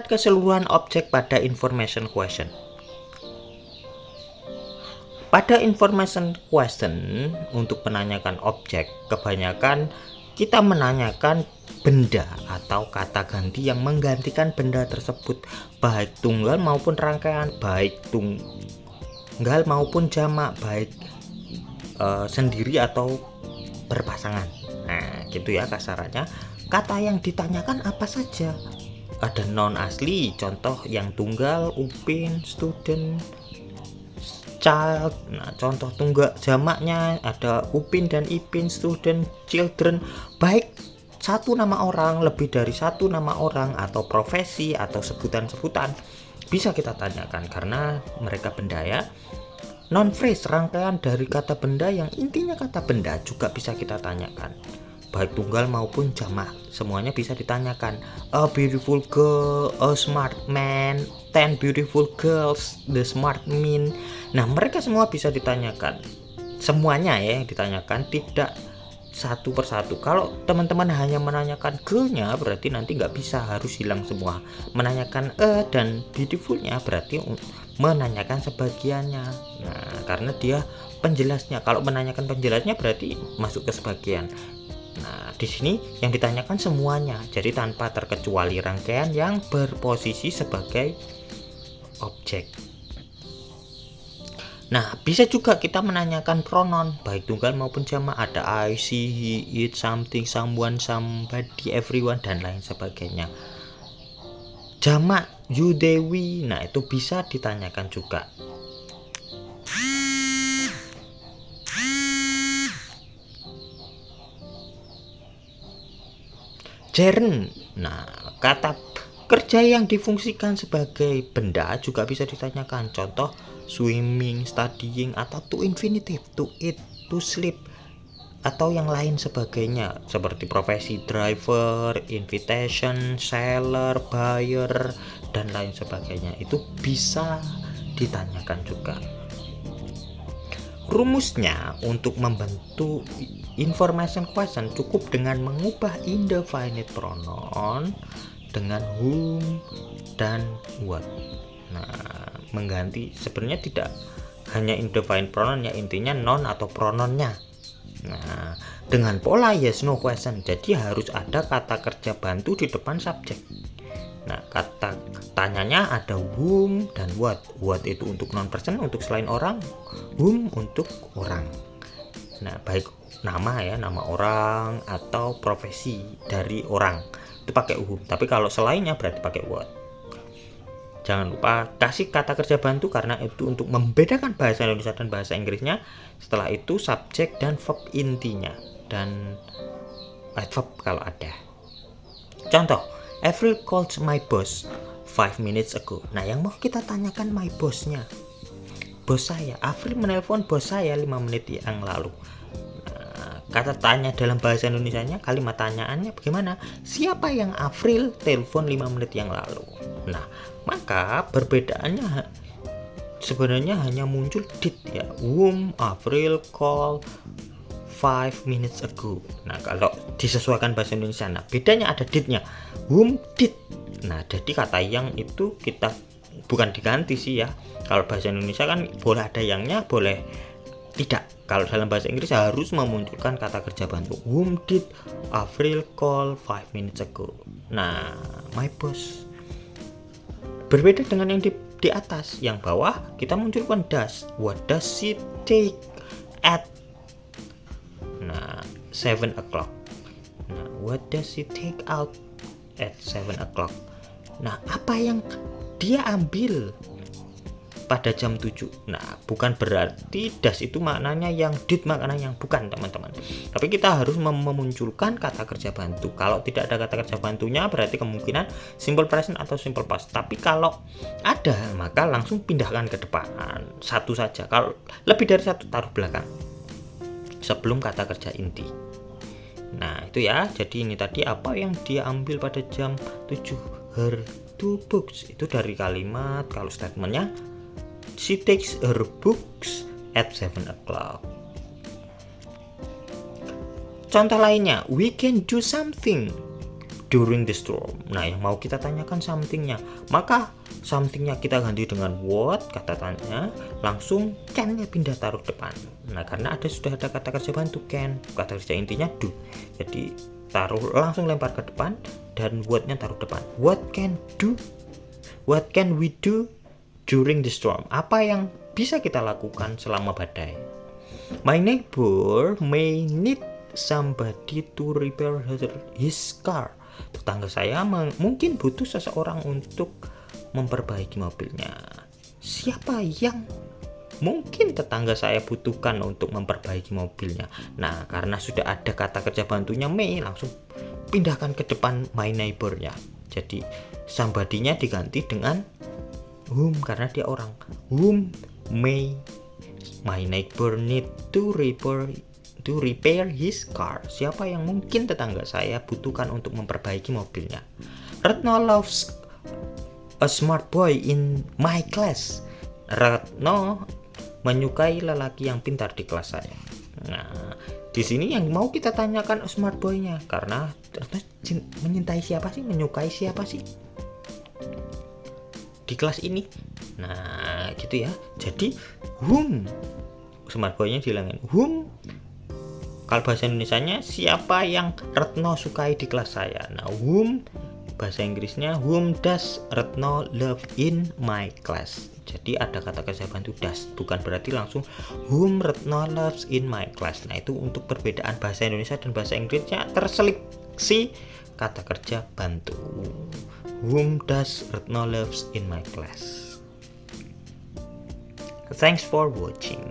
melihat keseluruhan objek pada information question. Pada information question, untuk menanyakan objek, kebanyakan kita menanyakan benda atau kata ganti yang menggantikan benda tersebut, baik tunggal maupun rangkaian, baik tunggal maupun jamak, baik sendiri atau berpasangan. Nah, gitu ya kasarannya. Kata yang ditanyakan apa saja? Ada noun asli, contoh yang tunggal, upin, student, child. Nah, contoh tunggal jamaknya ada upin dan ipin, student, children. Baik satu nama orang, lebih dari satu nama orang, atau profesi atau sebutan-sebutan bisa kita tanyakan karena mereka benda ya. Non phrase, rangkaian dari kata benda yang intinya kata benda juga bisa kita tanyakan. Baik tunggal maupun jamak, semuanya bisa ditanyakan. A beautiful girl, a smart man, 10 beautiful girls, the smart man. Nah, mereka semua bisa ditanyakan. Semuanya ya yang ditanyakan, tidak satu persatu. Kalau teman-teman hanya menanyakan girl-nya, berarti nanti nggak bisa, harus hilang semua. Menanyakan dan beautiful-nya berarti menanyakan sebagiannya. Nah, karena dia penjelasnya. Kalau menanyakan penjelasnya berarti masuk ke sebagian. Nah, di sini yang ditanyakan semuanya, jadi tanpa terkecuali rangkaian yang berposisi sebagai objek. Nah, bisa juga kita menanyakan pronoun, baik tunggal maupun jamak. Ada I, she, he, it, something, someone, somebody, everyone, dan lain sebagainya. Jamak, you, they, we, nah itu bisa ditanyakan juga. Gerund, nah kata kerja yang difungsikan sebagai benda juga bisa ditanyakan. Contoh swimming, studying, atau to infinitive, to eat, to sleep, atau yang lain sebagainya seperti profesi driver, invitation, seller, buyer, dan lain sebagainya. Itu bisa ditanyakan juga. Rumusnya untuk membentuk information question cukup dengan mengubah indefinite pronoun dengan whom dan what. Nah, mengganti sebenarnya tidak hanya indefinite pronoun ya, intinya noun atau pronounnya. Nah, dengan pola yes no question, jadi harus ada kata kerja bantu di depan subjek. Nah, kata tanyanya ada whom dan what. What itu untuk non person, untuk selain orang. Whom untuk orang. Nah, baik nama ya, nama orang atau profesi dari orang itu pakai whom. Tapi kalau selainnya berarti pakai what. Jangan lupa kasih kata kerja bantu karena itu untuk membedakan bahasa Indonesia dan bahasa Inggrisnya. Setelah itu subjek dan verb intinya dan adverb kalau ada. Contoh, April called my boss 5 minutes ago. Nah, yang mau kita tanyakan my bossnya, bos saya. April menelpon bos saya 5 menit yang lalu. Nah, kata tanya dalam bahasa Indonesianya, kalimat tanyaannya bagaimana? Siapa yang April telepon 5 menit yang lalu? Nah, maka perbedaannya sebenarnya hanya muncul did ya. Whom April call 5 minutes ago. Nah, kalau disesuaikan bahasa Indonesia, nah bedanya ada did-nya. Whom did. Nah, jadi kata yang itu kita bukan diganti sih ya. Kalau bahasa Indonesia kan boleh ada yangnya, boleh tidak. Kalau dalam bahasa Inggris harus memunculkan kata kerja bantu. Whom did April call 5 minutes ago. Nah, my boss. Berbeda dengan yang di atas, yang bawah kita munculkan does. What does she take at 7 o'clock. Nah, what does she take out at 7 o'clock? Nah, apa yang dia ambil pada jam 7? Nah, bukan berarti does itu maknanya yang, did maknanya yang, bukan teman-teman. Tapi kita harus memunculkan kata kerja bantu. Kalau tidak ada kata kerja bantunya berarti kemungkinan simple present atau simple past. Tapi kalau ada maka langsung pindahkan ke depan. Satu saja. Kalau lebih dari satu taruh belakang sebelum kata kerja inti. Nah, itu ya. Jadi ini tadi apa yang dia ambil pada jam 7. Her two books. Itu dari kalimat. Kalau statementnya she takes her books at 7 o'clock. Contoh lainnya, we can do something. during the storm. Nah, yang mau kita tanyakan somethingnya, maka somethingnya kita ganti dengan what, kata tanya, langsung can-nya pindah taruh depan. Nah, karena sudah ada kata kerja bantu can, kata kerja intinya do, jadi taruh langsung lempar ke depan, dan what-nya taruh depan. What can we do during the storm? Apa yang bisa kita lakukan selama badai? My neighbor may need somebody to repair his car. Tetangga saya mungkin butuh seseorang untuk memperbaiki mobilnya. Siapa yang mungkin tetangga saya butuhkan untuk memperbaiki mobilnya? Nah, karena sudah ada kata kerja bantunya may, langsung pindahkan ke depan my neighbor-nya. Jadi somebody-nya diganti dengan whom karena dia orang. Whom may my neighbor need to repair his car. Siapa yang mungkin tetangga saya butuhkan untuk memperbaiki mobilnya? Retno loves a smart boy in my class. Retno menyukai lelaki yang pintar di kelas saya. Nah, di sini yang mau kita tanyakan smart boy-nya, karena Retno menyintai siapa sih, menyukai siapa sih di kelas ini. Nah, gitu ya. Jadi whom, smart boy-nya dihilangin. Whom, kalau bahasa Indonesianya siapa yang Retno sukai di kelas saya. Nah, whom bahasa Inggrisnya whom does Retno love in my class. Jadi ada kata kerja bantu does, bukan berarti langsung whom Retno loves in my class. Nah, itu untuk perbedaan bahasa Indonesia dan bahasa Inggrisnya terselip si kata kerja bantu. Whom does Retno loves in my class. Thanks for watching.